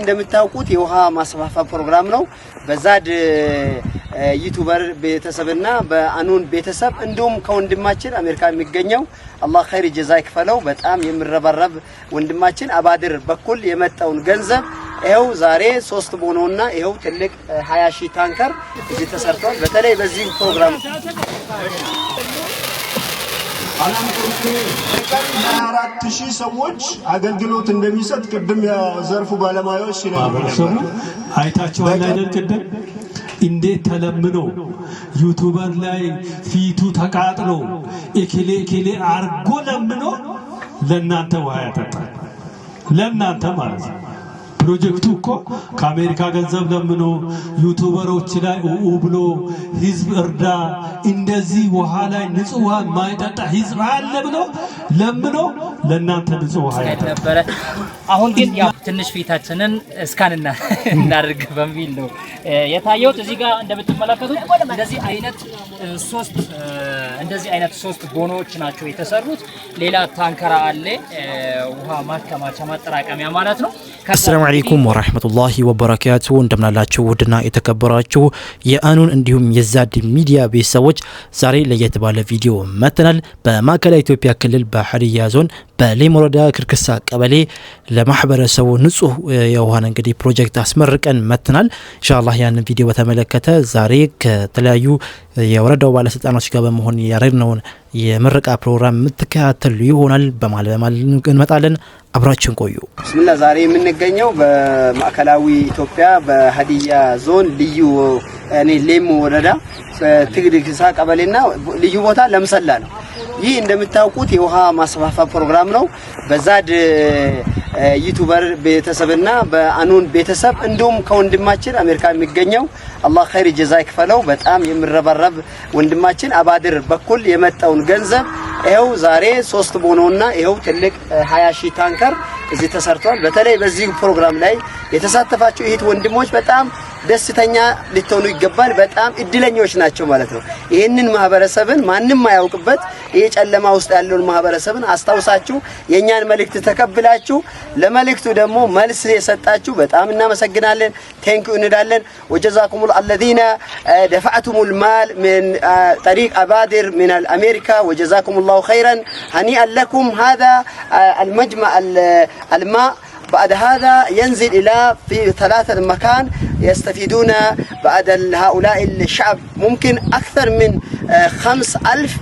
እንደምታውቁት የውሃ ማስፋፋ ፕሮግራም ነው። በዛድ ዩቲዩበር ቤተሰብና በአኑን ቤተሰብ እንዲሁም ከወንድማችን አሜሪካ የሚገኘው አላህ ኸይር ጀዛ ይክፈለው በጣም የሚረባረብ ወንድማችን አባድር በኩል የመጣውን ገንዘብ ይሄው ዛሬ 3 ቦኖና ይሄው ትልቅ 20 ሺህ ታንከር እዚህ ተሰርቷል። በተለይ በዚህ ፕሮግራም 4000 ሰዎች አገልግሎት እንደሚሰጥ ቅድም የዘርፉ ባለሙያዎች ሲናገሩ አይታችኋል አይደል? ቅድም እንዴት ተለምኖ ዩቲዩበር ላይ ፊቱ ተቃጥሎ እክሌ አርጎ ለምኖ ለናንተ ውሃ ያጠጣል። ለናንተ ማለት ነው። ፕሮጀክቱ እኮ ከአሜሪካ ገንዘብ ለምኖ ዩቲዩበሮች ላይ ብሎ ህዝብ እርዳ እንደዚህ ውሃ ላይ ንጹህ ውሃ ማይጠጣ ህዝብ አለ ብሎ ለምኖ ለናንተ ንጹህ ውሃ ያጠጣ። አሁን ግን ያው ትንሽ ፊታችንን እስካንና እናድርግ በሚል ነው የታየው። እዚህ ጋር እንደምትመለከቱት እንደዚህ አይነት ሶስት ቦኖዎች ናቸው የተሰሩት። ሌላ ታንከራ አለ ውሃ ማከማቻ ማጠራቀሚያ ማለት ነው። አሰላሙ አለይኩም ወራህመቱላሂ ወበረካቱ። እንደምናላችሁ ውድና የተከበራችሁ የአኑን እንዲሁም የዛድ ሚዲያ ቤተሰቦች ዛሬ ለየት ባለ ቪዲዮ መተናል። በማዕከላዊ ኢትዮጵያ ክልል በሀዲያ ዞን በሌም ወረዳ ክርክሳ ቀበሌ ለማህበረሰቡ ንጹህ የውሃን እንግዲህ ፕሮጀክት አስመርቀን መተናል። ኢንሻአላህ ያንን ቪዲዮ በተመለከተ ዛሬ ከተለያዩ የወረዳው ባለስልጣኖች ጋር በመሆን ያረግነውን የምረቃ ፕሮግራም የምትከታተሉ ይሆናል። በማለት እንመጣለን። አብራችን ቆዩ። ብስሚላህ ዛሬ የምንገኘው በማዕከላዊ ኢትዮጵያ በሀዲያ ዞን ልዩ ሌም ወረዳ ትግድግሳ ቀበሌና ልዩ ቦታ ለምሰላ ነው። ይህ እንደምታውቁት የውሃ ማስፋፋ ፕሮግራም ነው። በዛድ ዩቲዩበር ቤተሰብና በአኑን ቤተሰብ እንዲሁም ከወንድማችን አሜሪካ የሚገኘው አላህ ኸይር ጀዛ ይክፈለው በጣም የሚረባረብ ወንድማችን አባድር በኩል የመጣውን ገንዘብ ይሄው ዛሬ 3 ቦኖና ይሄው ትልቅ 20 ሺህ ታንከር እዚህ ተሰርቷል። በተለይ በዚህ ፕሮግራም ላይ የተሳተፋችሁ እህት ወንድሞች በጣም ደስተኛ ልትሆኑ ይገባል። በጣም እድለኞች ናቸው ማለት ነው። ይሄንን ማህበረሰብን ማንንም ማያውቅበት የጨለማ ውስጥ ያለውን ማህበረሰብን አስተዋውሳችሁ የኛን መልእክት ተቀብላችሁ ለመልእክቱ ደግሞ መልስ የሰጣችሁ በጣም እናመሰግናለን። ቴንኪው እንላለን። ወጀዛኩሙል الذين دفعتم المال من طريق أبادر من الأمريكا وجزاكم الله خيرا هنيئا لكم. هذا المجمع الماء بعد هذا ينزل إلى في 3 مكان يستفيدون بعد هؤلاء الشعب ممكن أكثر من 5000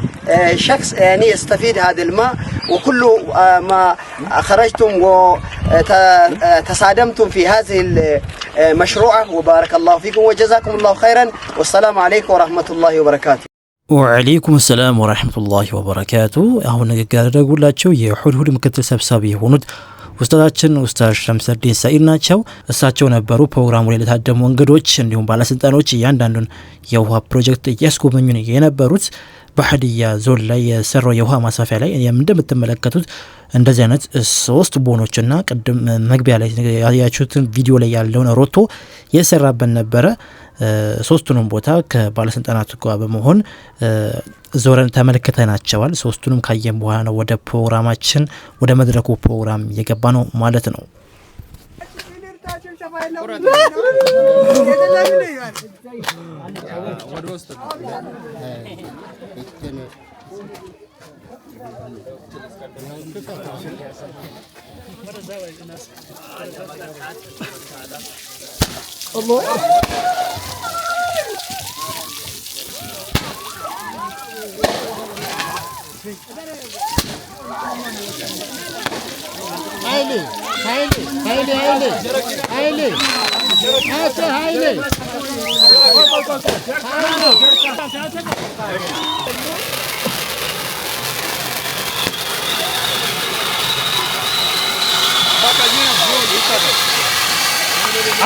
شخص يعني يستفيد هذا الماء. وكل ما خرجتم وتصادمتم في هذه المشروع وبارك الله فيكم وجزاكم الله خيرا والسلام عليكم ورحمة الله وبركاته. ወአለይኩም ሰላም ወራህመቱላሂ ወበረካቱ። አሁን ንግግር ያደረጉላቸው የሁድሁድ ምክትል ሰብሳቢ የሆኑት ኡስታዛችን ኡስታዝ ሸምሰዲን ሰኢድ ናቸው። እሳቸው ነበሩ ፕሮግራሙ ላይ ለታደሙ እንግዶች እንዲሁም ባለስልጣኖች እያንዳንዱን የውሃ ፕሮጀክት እያስጎበኙን የነበሩት። በሀዲያ ዞን ላይ የሰራው የውሃ ማስፋፊያ ላይ እንደምትመለከቱት እንደዚህ አይነት 3 ቦኖችና ቅድም መግቢያ ላይ ያያችሁትን ቪዲዮ ላይ ያለውን ሮቶ የሰራበን ነበረ። 3ቱንም ቦታ ከባለስልጣናቱ ጋር በመሆን ዞረን ተመልክተናቸዋል። 3ቱንም ካየን በኋላ ነው ወደ ፕሮግራማችን ወደ መድረኩ ፕሮግራም የገባ ነው ማለት ነው።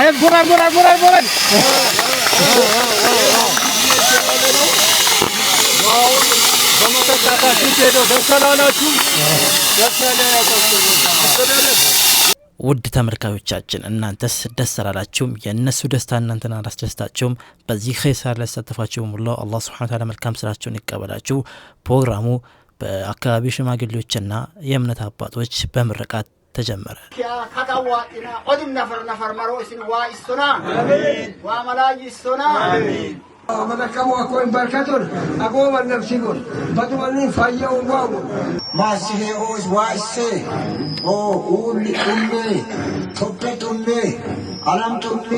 Ayo buran. ውድ ተመልካቾቻችን እናንተስ ደስ አላላችሁም? የነሱ ደስታ እናንተን አላስደስታችሁም? በዚህ ኸይር ላይ ተሳተፋችሁ ሙሉ አላህ Subhanahu Wa Ta'ala መልካም ስራችሁን ይቀበላችሁ። ፕሮግራሙ በአካባቢ ሽማግሌዎችና የእምነት አባቶች በምርቃት ተጀመረ። ካካዋጥና ኦድም ነፈር መሮስን ዋይስቶና አሜን ዋመላይስቶና አሜን መለከሙ አኮን በርከቱን አጎመ ነፍሲኩን በዱመኒ ፋየው ዋው ማሲሄ ኦስ ዋይሴ ኦ ኡሊ ኡሜ ቶፔቱሜ አላምቱሜ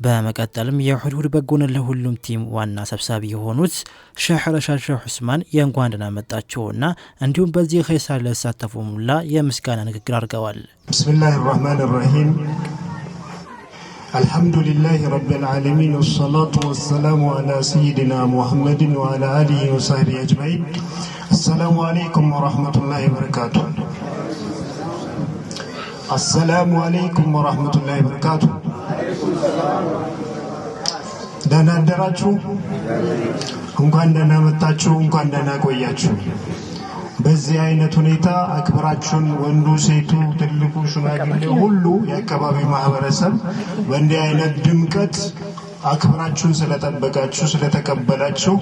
በመቀጠልም የሁድሁድ በጎነት ለሁሉም ቲም ዋና ሰብሳቢ የሆኑት ሼህ ረሻድ ሼህ ዑስማን የእንኳን ደህና መጣችሁና እንዲሁም በዚህ ኸይር ለተሳተፉ ሙላ የምስጋና ንግግር አድርገዋል። ቢስሚላሂር ረህማኒር ረሂም አልሐምዱሊላሂ ረቢል ዓለሚን ወሰላቱ ወሰላሙ ዐላ ሰይይዲና ሙሐመድን ወዐላ አሊሂ ወሰህቢሂ አጅመዒን። አሰላሙ አለይኩም ወረሕመቱላሂ ወበረካቱ። አሰላሙ አለይኩም ወረሕመቱላሂ ወበረካቱ። ደህና አደራችሁ፣ እንኳን ደህና መጣችሁ፣ እንኳን ደህና ቆያችሁ። በዚህ አይነት ሁኔታ አክብራችሁን ወንዱ፣ ሴቱ፣ ትልቁ፣ ሽማግሌ ሁሉ የአካባቢው ማህበረሰብ በእንዲህ አይነት ድምቀት አክብራችሁን ስለጠበቃችሁ ስለተቀበላችሁ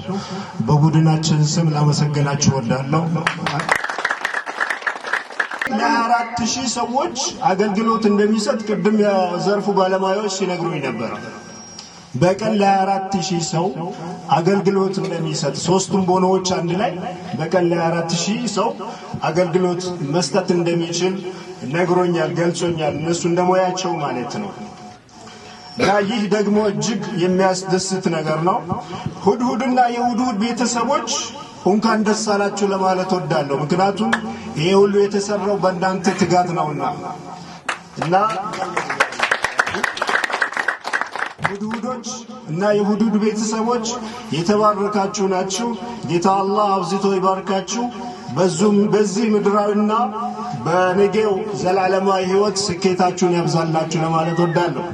በቡድናችን ስም ላመሰግናችሁ እወዳለሁ። ለ4000 ሰዎች አገልግሎት እንደሚሰጥ ቅድም የዘርፉ ባለሙያዎች ሲነግሩኝ ነበር። በቀን ለ4000 ሰው አገልግሎት እንደሚሰጥ ሶስቱም ቦኖዎች አንድ ላይ በቀን ለ4000 ሰው አገልግሎት መስጠት እንደሚችል ነግሮኛል፣ ገልጾኛል። እነሱ እንደሞያቸው ማለት ነው። ይህ ደግሞ እጅግ የሚያስደስት ነገር ነው። ሁድሁድና የሁድሁድ ቤተሰቦች እንኳን ደስ አላችሁ ለማለት ወዳለሁ። ምክንያቱም ይሄ ሁሉ የተሰራው በእናንተ ትጋት ነውና እና ሁድሁዶች እና የሁድሁድ ቤተሰቦች የተባረካችሁ ናችሁ። ጌታ አላህ አብዝቶ ይባርካችሁ። በዚህ ምድራዊና በነገው ዘላለማዊ ህይወት ስኬታችሁን ያብዛላችሁ ለማለት ወዳለሁ።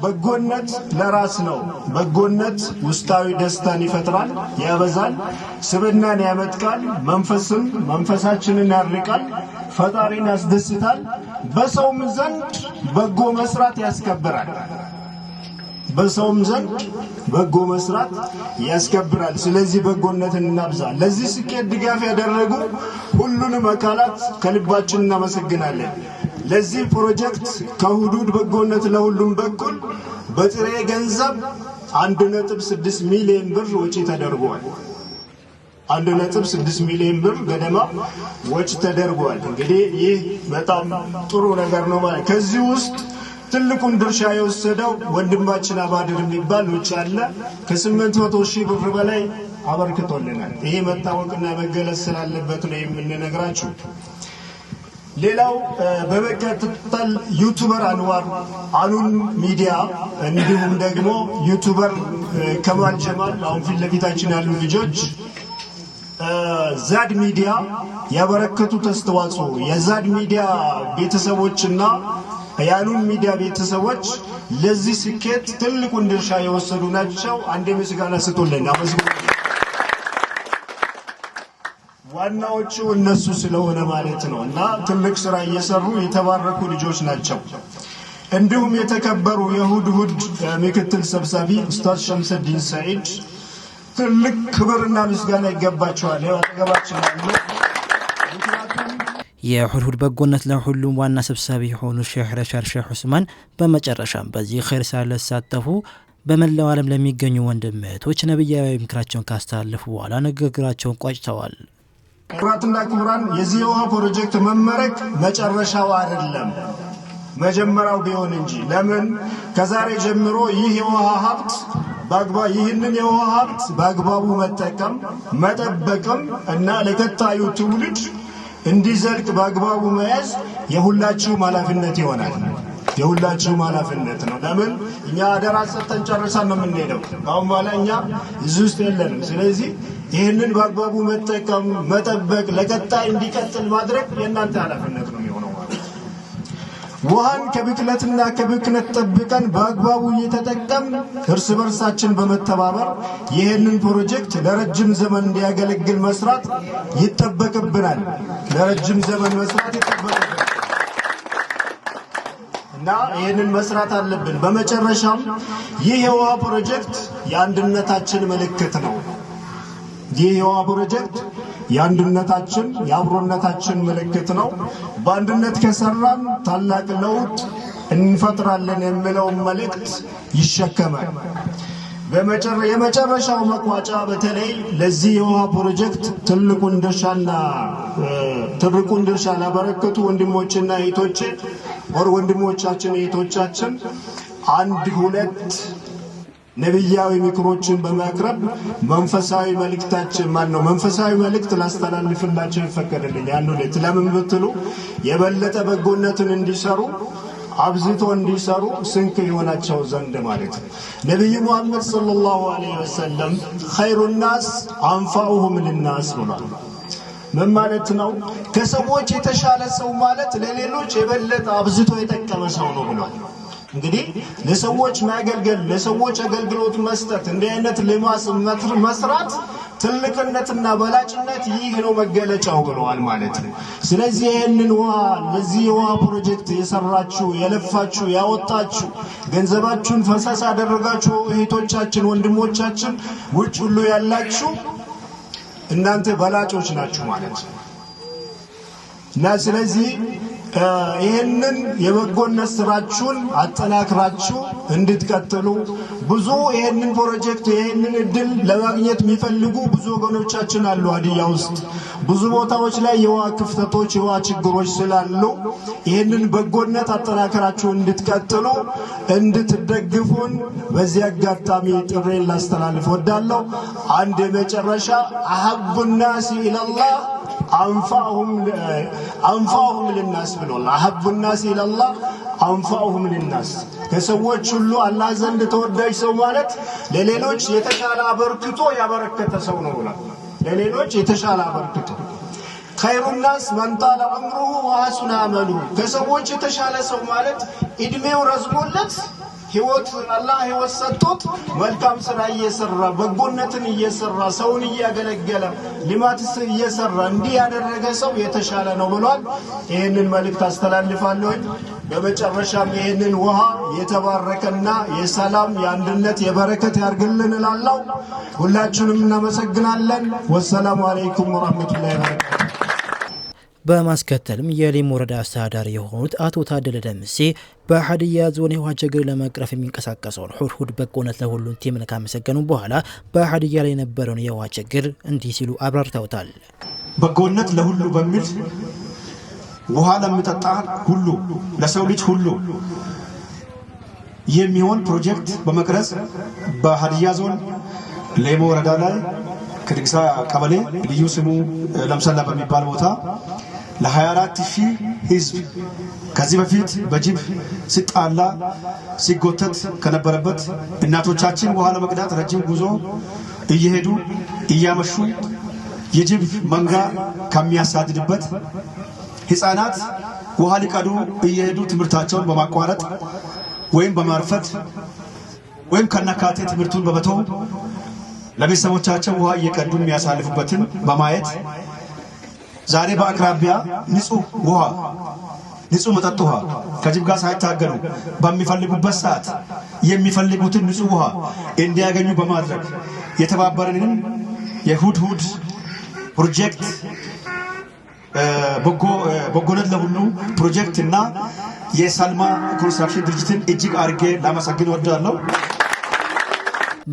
በጎነት ለራስ ነው። በጎነት ውስጣዊ ደስታን ይፈጥራል፣ ያበዛል፣ ስብናን ያመጥቃል፣ መንፈሳችንን ያርቃል፣ ፈጣሪን ያስደስታል፣ በሰውም ዘንድ በጎ መስራት ያስከብራል። በሰውም ዘንድ በጎ መስራት ያስከብራል። ስለዚህ በጎነትን እናብዛ። ለዚህ ስኬት ድጋፍ ያደረጉ ሁሉንም አካላት ከልባችን እናመሰግናለን። ለዚህ ፕሮጀክት ከሁድሁድ በጎነት ለሁሉም በኩል በጥሬ ገንዘብ 1.6 ሚሊዮን ብር ወጪ ተደርጓል። 1.6 ሚሊዮን ብር ገደማ ወጪ ተደርጓል። እንግዲህ ይህ በጣም ጥሩ ነገር ነው ማለት። ከዚህ ውስጥ ትልቁን ድርሻ የወሰደው ወንድማችን አባድር የሚባል ውጭ አለ። ከ800,000 ብር በላይ አበርክቶልናል። ይሄ መታወቅና መገለጽ ስላለበት ነው የምንነግራችሁ። ሌላው በመቀጠል ዩቲዩበር አንዋር አኑን ሚዲያ እንዲሁም ደግሞ ዩቲዩበር ከማል ጀማል አሁን ፊት ለፊታችን ያሉ ልጆች ዛድ ሚዲያ ያበረከቱት አስተዋጽኦ የዛድ ሚዲያ ቤተሰቦችና የአኑን ሚዲያ ቤተሰቦች ለዚህ ስኬት ትልቁን ድርሻ የወሰዱ ናቸው። አንዴ ምስጋና ስጡልን። ዋናዎቹ እነሱ ስለሆነ ማለት ነው እና ትልቅ ስራ እየሰሩ የተባረኩ ልጆች ናቸው። እንዲሁም የተከበሩ የሁድሁድ ምክትል ሰብሳቢ ኡስታዝ ሸምሰዲን ሰዒድ ትልቅ ክብርና ምስጋና ይገባቸዋል። ያጠገባችን ያለው የሁድሁድ በጎነት ለሁሉም ዋና ሰብሳቢ የሆኑ ሼህ ረሻድ ሼህ ዑስማን በመጨረሻም በዚህ ኸይር ሳይሳተፉ በመላው ዓለም ለሚገኙ ወንድሞች ነብያዊ ምክራቸውን ካስተላለፉ በኋላ ንግግራቸውን ቋጭተዋል። ክቡራትና ክቡራን፣ የዚህ የውሃ ፕሮጀክት መመረቅ መጨረሻው አይደለም መጀመሪያው ቢሆን እንጂ። ለምን ከዛሬ ጀምሮ ይህ የውሃ ሀብት ይህንን የውሃ ሀብት በአግባቡ መጠቀም መጠበቅም እና ለቀጣዩ ትውልድ እንዲዘልቅ በአግባቡ መያዝ የሁላችሁም ኃላፊነት ይሆናል። የሁላችሁም ኃላፊነት ነው። ለምን እኛ አደራ ሰጥተን ጨርሰን ነው የምንሄደው። አሁን በኋላ እኛ እዚህ ውስጥ የለንም። ስለዚህ ይህንን በአግባቡ መጠቀም መጠበቅ፣ ለቀጣይ እንዲቀጥል ማድረግ የእናንተ ኃላፊነት ነው የሚሆነው። ውሃን ከብክለትና ከብክነት ጠብቀን በአግባቡ እየተጠቀም እርስ በርሳችን በመተባበር ይህንን ፕሮጀክት ለረጅም ዘመን እንዲያገለግል መስራት ይጠበቅብናል። ለረጅም ዘመን መስራት ይጠበቅብናል እና ይህንን መስራት አለብን። በመጨረሻም ይህ የውሃ ፕሮጀክት የአንድነታችን ምልክት ነው። ይህ የውሃ ፕሮጀክት የአንድነታችን የአብሮነታችን ምልክት ነው። በአንድነት ከሰራን ታላቅ ለውጥ እንፈጥራለን የሚለው መልእክት ይሸከማል። የመጨረሻው መቋጫ በተለይ ለዚህ የውሃ ፕሮጀክት ትልቁን ድርሻ ላበረከቱ ወንድሞችና እህቶቼ ወንድሞቻችን እህቶቻችን አንድ ሁለት ነብያዊ ምክሮችን በማቅረብ መንፈሳዊ መልእክት ላስተላልፍላቸው ይፈቀድልኝ። አንዱ ሁለት ለምን ብትሉ የበለጠ በጎነትን እንዲሰሩ አብዝቶ እንዲሰሩ ስንቅ ይሆናቸው ዘንድ ማለት ነው። ነብዩ መሐመድ ሰለላሁ ዐለይሂ ወሰለም ኸይሩን ናስ አንፋኡሁም ሊናስ ብሏል። ምን ማለት ነው? ከሰዎች የተሻለ ሰው ማለት ለሌሎች የበለጠ አብዝቶ የጠቀመ ሰው ነው ብሏል። እንግዲህ ለሰዎች ማገልገል ለሰዎች አገልግሎት መስጠት እንዲህ አይነት ልማት መስራት ትልቅነትና በላጭነት ይህ ነው መገለጫው ብለዋል ማለት ነው። ስለዚህ ይሄንን ለዚህ የውሃ ፕሮጀክት የሰራችሁ የለፋችሁ ያወጣችሁ ገንዘባችሁን ፈሰስ አደረጋችሁ እህቶቻችን ወንድሞቻችን ውጭ ሁሉ ያላችሁ እናንተ በላጮች ናችሁ ማለት ነው። እና ስለዚህ ይሄንን የበጎነት ስራችሁን አጠናክራችሁ እንድትቀጥሉ ብዙ ይሄንን ፕሮጀክት ይሄንን እድል ለማግኘት የሚፈልጉ ብዙ ወገኖቻችን አሉ። ሀዲያ ውስጥ ብዙ ቦታዎች ላይ የውሃ ክፍተቶች የውሃ ችግሮች ስላሉ ይሄንን በጎነት አጠናክራችሁ እንድትቀጥሉ እንድትደግፉን በዚህ አጋጣሚ ጥሬን ላስተላልፍ ወዳለሁ። አንድ የመጨረሻ አሐቡ الناس الى الله አንፋኡሁም للناس ብሏል። አሐቡ الناس الى الله አንፋኡሁም للناس ከሰዎች ሁሉ አላህ ዘንድ ተወዳጅ ሰው ማለት ለሌሎች የተሻለ አበርክቶ ያበረከተ ሰው ነው ብሏል። ለሌሎች የተሻለ አበርክቶ خير الناس من طال عمره وحسن عمله ከሰዎች የተሻለ ሰው ማለት እድሜው ረዝሞለት ህይወት አላህ ህይወት ሰጥቶት መልካም ስራ እየሰራ በጎነትን እየሰራ ሰውን እያገለገለ ልማትስ እየሰራ እንዲህ ያደረገ ሰው የተሻለ ነው ብሏል። ይሄንን መልእክት አስተላልፋለሁ። በመጨረሻም ይሄንን ውሃ የተባረከና የሰላም የአንድነት የበረከት ያርግልን እላለሁ። ሁላችሁንም እናመሰግናለን። ወሰላሙ አለይኩም ወራህመቱላሂ ወበረካቱ። በማስከተልም የሊሙ ወረዳ አስተዳዳሪ የሆኑት አቶ ታደለ ደምሴ በሀዲያ ዞን የውሃ ችግር ለመቅረፍ የሚንቀሳቀሰውን ሁድሁድ በጎነት ለሁሉም ቲምን ካመሰገኑ በኋላ በሀዲያ ላይ የነበረውን የውሃ ችግር እንዲህ ሲሉ አብራርተውታል። በጎነት ለሁሉ በሚል ውሃ ለሚጠጣ ሁሉ ለሰው ልጅ ሁሉ የሚሆን ፕሮጀክት በመቅረጽ በሀዲያ ዞን ሊሙ ወረዳ ላይ ከድግሳ ቀበሌ ልዩ ስሙ ለምሰላ በሚባል ቦታ ለ24000 ህዝብ ከዚህ በፊት በጅብ ሲጣላ ሲጎተት ከነበረበት እናቶቻችን ውሃ ለመቅዳት ረጅም ጉዞ እየሄዱ እያመሹ የጅብ መንጋ ከሚያሳድድበት ህፃናት ውሃ ሊቀዱ እየሄዱ ትምህርታቸውን በማቋረጥ ወይም በማርፈት ወይም ከነካቴ ትምህርቱን በመተው ለቤተሰቦቻቸው ውሃ እየቀዱ የሚያሳልፉበትን በማየት ዛሬ በአቅራቢያ ንጹህ መጠጥ ውሃ ከጅብ ጋር ሳይታገሉ በሚፈልጉበት ሰዓት የሚፈልጉትን ንጹህ ውሃ እንዲያገኙ በማድረግ የተባበረንን የሁድሁድ ፕሮጀክት በጎነት ለሁሉ ፕሮጀክት እና የሰልማ ኮንስትራክሽን ድርጅትን እጅግ አድርጌ ላመሰግን እወዳለሁ።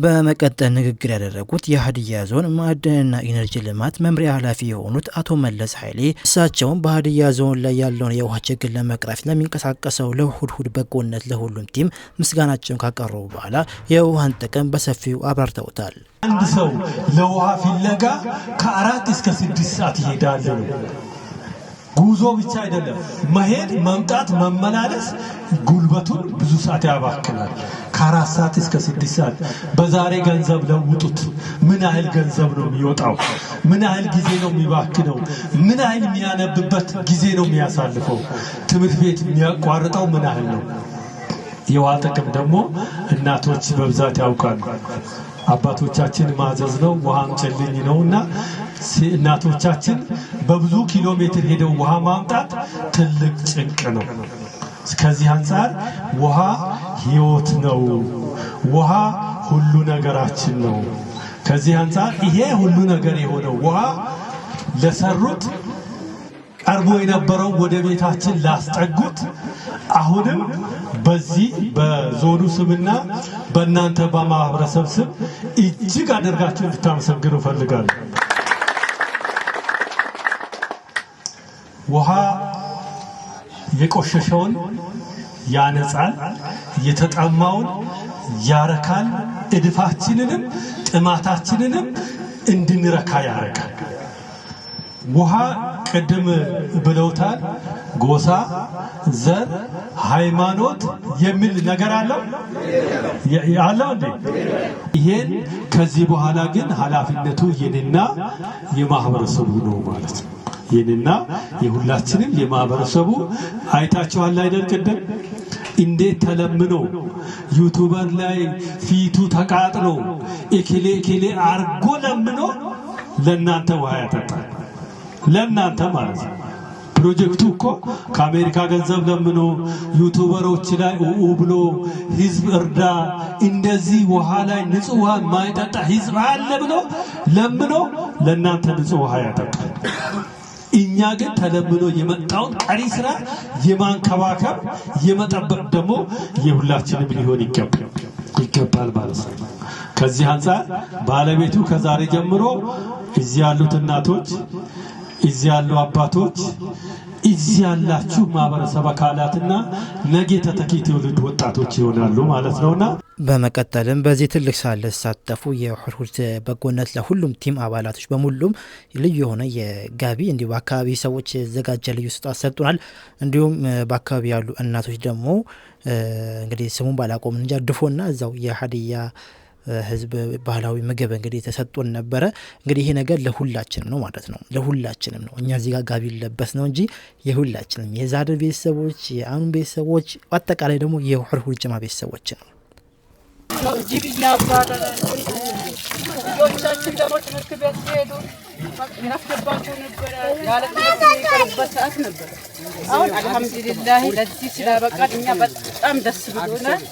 በመቀጠል ንግግር ያደረጉት የሀዲያ ዞን ማዕድንና ኢነርጂ ልማት መምሪያ ኃላፊ የሆኑት አቶ መለስ ኃይሌ እሳቸውም በሀዲያ ዞን ላይ ያለውን የውሃ ችግር ለመቅረፍ ለሚንቀሳቀሰው ለሁድሁድ በጎነት ለሁሉም ቲም ምስጋናቸውን ካቀረቡ በኋላ የውሃን ጥቅም በሰፊው አብራርተውታል። አንድ ሰው ለውሃ ፍለጋ ከ4 እስከ 6 ሰዓት ይሄዳል። ጉዞ ብቻ አይደለም፣ መሄድ መምጣት መመላለስ ጉልበቱን ብዙ ሰዓት ያባክናል። ከ4 ሰዓት እስከ 6 ሰዓት በዛሬ ገንዘብ ለውጡት። ምን ያህል ገንዘብ ነው የሚወጣው? ምን ያህል ጊዜ ነው የሚባክነው? ምን ያህል የሚያነብበት ጊዜ ነው የሚያሳልፈው? ትምህርት ቤት የሚያቋርጠው ምን ያህል ነው? የውሃ ጥቅም ደግሞ እናቶች በብዛት ያውቃሉ። አባቶቻችን ማዘዝ ነው ውሃ አምጪልኝ ነውና እናቶቻችን በብዙ ኪሎ ሜትር ሄደው ውሃ ማምጣት ትልቅ ጭንቅ ነው። ከዚህ አንፃር ውሃ ህይወት ነው። ውሃ ሁሉ ነገራችን ነው። ከዚህ አንፃር ይሄ ሁሉ ነገር የሆነው ውሃ ለሰሩት ቀርቦ የነበረው ወደ ቤታችን ላስጠጉት አሁንም በዚህ በዞኑ ስምና በእናንተ በማህበረሰብ ስም እጅግ አድርጋችሁ እንድታመሰግኑ ፈልጋለሁ። ውሃ የቆሸሸውን ያነጻል፣ የተጠማውን ያረካል፣ እድፋችንንም ጥማታችንንም እንድንረካ ያረካል። ውሃ ቅድም ብለውታል፣ ጎሳ፣ ዘር፣ ሃይማኖት የሚል ነገር አለው እንዴ? ይሄን ከዚህ በኋላ ግን ኃላፊነቱ የኔና የማህበረሰቡ ነው ማለት ነው። የኔና የሁላችንም የማህበረሰቡ አይታችኋል አይደል? ቅድም እንዴት ተለምኖ ዩቲዩበር ላይ ፊቱ ተቃጥሎ እከሌ አርጎ ለምኖ ለናንተ ውሃ ያጠጣል። ለናንተ ማለት ነው። ፕሮጀክቱ እኮ ከአሜሪካ ገንዘብ ለምኖ ዩቲዩበሮች ላይ ብሎ ህዝብ እርዳ፣ እንደዚህ ውሃ ላይ ንጹህ ውሃ ማይጠጣ ህዝብ አለ ብሎ ለምኖ ለናንተ ንጹህ ውሃ ያጠጣል። እኛ ግን ተለምኖ የመጣውን ቀሪ ስራ የማንከባከብ የመጠበቅ ደግሞ የሁላችንም ሊሆን ይገባል ማለት ነው። ከዚህ አንፃር ባለቤቱ ከዛሬ ጀምሮ እዚህ ያሉት እናቶች፣ እዚህ ያሉ አባቶች፣ እዚህ ያላችሁ ማህበረሰብ አካላትና ነገ ተተኪ ትውልድ ወጣቶች ይሆናሉ ማለት ነውና በመቀጠልም በዚህ ትልቅ ሳለ ተሳተፉ የሁልሁል በጎነት ለሁሉም ቲም አባላቶች በሙሉም ልዩ የሆነ የጋቢ እንዲሁ በአካባቢ ሰዎች ዘጋጀ ልዩ ስጦታ ሰጡናል። እንዲሁም በአካባቢ ያሉ እናቶች ደግሞ እንግዲህ ስሙን ባላቆም እንጂ ድፎና እዛው የሀዲያ ህዝብ ባህላዊ ምግብ እንግዲህ ተሰጥቶን ነበረ። እንግዲህ ይሄ ነገር ለሁላችንም ነው ማለት ነው። ለሁላችንም ነው። እኛ እዚህ ጋር ጋቢ ለበስ ነው እንጂ የሁላችንም የዛደ ቤተሰቦች፣ የአኑን ቤተሰቦች፣ አጠቃላይ ደግሞ የሁልሁል ጀማ ቤተሰቦች ነው። ጅብ እያባረረ ልጆቻችን ደግሞ ትምህርት ቤት ሲሄዱ እናስገባቸው ነበረ። ያለ ትምህርት የሚቀርበት ሰዓት ነበር። አሁን አልሐምዱሊላህ ለዚህ ስላበቃን እኛ በጣም ደስ ብሎናል።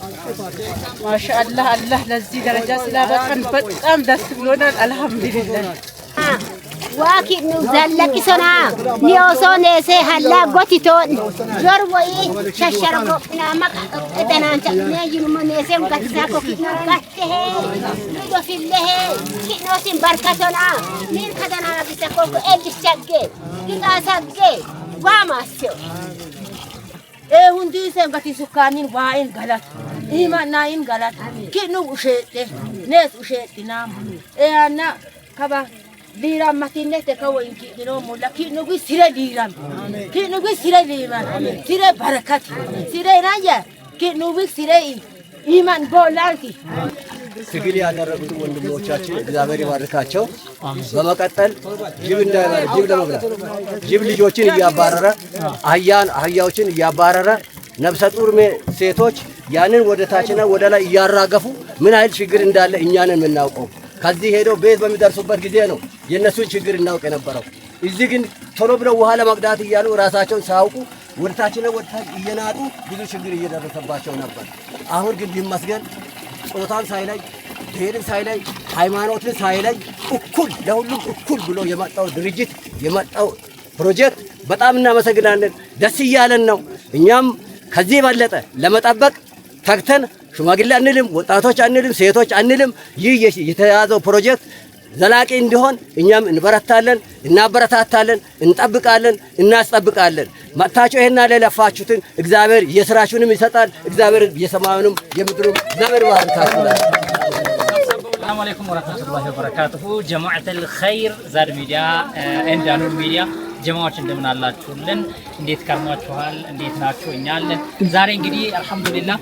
ማሻአላህ አላህ ለዚህ ደረጃ ስላበቃን በጣም ደስ ብሎናል። አልሐምዱሊላህ واكي نزلك سنا نيوسون سي هلا غوتيتون جور وي ششرو نامك اتنانت نيجي من سي غاتساكو كينوكاته دو في الله كينوسين بركاتنا مين كدنا بيسكو ادشاجي كيغاساجي واماسيو ሁንዲ ሰንጋቲ ሱካኒን ዋይን ጋላት ኢማናይን ጋላት ኪኑ ውሸቴ ነስ ውሸቲና ያና ከባ ዲራም ማቲነት ከወይን ኪኖ ሙላ ኪኑ ግስረ ዲራም ኪኑ ግስረ ዲራም ሲረ በረከት ሲረ ናያ ኪኑ ግስረ ኢማን ቦላንቲ ትግል ያደረጉት ወንድሞቻችን እግዚአብሔር ይባርካቸው። በመቀጠል ጅብ እንዳይባል ጅብ ለመብላት ጅብ ልጆችን እያባረረ አህያዎችን እያባረረ ነፍሰ ጡር ሴቶች ያንን ወደ ታችና ወደ ላይ እያራገፉ ምን አይል ችግር እንዳለ እኛንን የምናውቀው ከዚህ ሄደው ቤት በሚደርሱበት ጊዜ ነው የነሱን ችግር እናውቅ የነበረው። እዚህ ግን ቶሎ ብለው ውሃ ለማቅዳት እያሉ ራሳቸውን ሳያውቁ ወደታችና ወደታች እየናጡ ብዙ ችግር እየደረሰባቸው ነበር። አሁን ግን ይመስገን ጾታን ሳይለይ ብሔርን ሳይለይ ሃይማኖትን ሳይለይ እኩል ለሁሉም እኩል ብሎ የመጣው ድርጅት የመጣው ፕሮጀክት በጣም እናመሰግናለን። ደስ እያለን ነው። እኛም ከዚህ በለጠ ለመጠበቅ ተግተን ሽማግሌ አንልም፣ ወጣቶች አንልም፣ ሴቶች አንልም። ይህ የተያዘው ፕሮጀክት ዘላቂ እንዲሆን እኛም እንበረታለን፣ እናበረታታለን፣ እንጠብቃለን፣ እናስጠብቃለን። መጥታችሁ ይሄና ለለፋችሁትን እግዚአብሔር የሥራችሁንም ይሰጣል። እግዚአብሔር የሰማዩንም የምድሩም እግዚአብሔር ይባርካችሁ። السلام عليكم ورحمة الله وبركاته جماعة الخير زاد ميديا عند نور ميديا ጀማዎች እንደምን አላችሁልን? እንዴት ከርማችኋል? እንዴት ናችሁ? እኛለን ዛሬ እንግዲህ አልহামዱሊላህ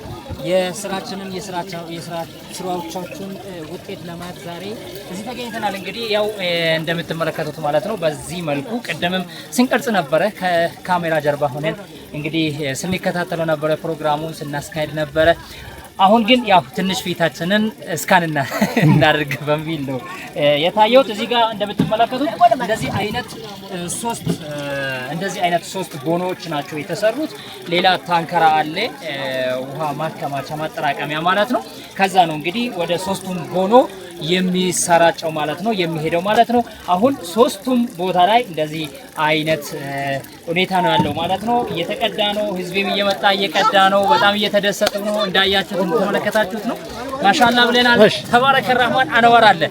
የስራችንን የስራዎቻችን ውጤት ለማየት ዛሬ እዚህ ተገኝተናል። እንግዲህ ያው እንደምትመለከቱት ማለት ነው በዚህ መልኩ ቀደምም ስንቀርጽ ነበረ ከካሜራ ጀርባ ሆነን እንግዲህ ስንከታተለው ነበረ፣ ፕሮግራሙን ስናስካሄድ ነበረ። አሁን ግን ያው ትንሽ ፊታችንን እስካንና እናድርግ በሚል ነው የታየው። እዚህ ጋር እንደምትመለከቱት እንደዚህ አይነት ሶስት ቦኖዎች ናቸው የተሰሩት። ሌላ ታንከራ አለ፣ ውሃ ማከማቻ ማጠራቀሚያ ማለት ነው። ከዛ ነው እንግዲህ ወደ ሶስቱም ቦኖ የሚሰራጨው ማለት ነው የሚሄደው ማለት ነው። አሁን ሶስቱም ቦታ ላይ እንደዚህ አይነት ሁኔታ ነው ያለው ማለት ነው። እየተቀዳ ነው፣ ህዝብም እየመጣ እየቀዳ ነው። በጣም እየተደሰቱ ነው። እንዳያችሁት እንደተመለከታችሁት ነው። ማሻአላህ ብለናል። ተባረከ ረህማን አንወር አለ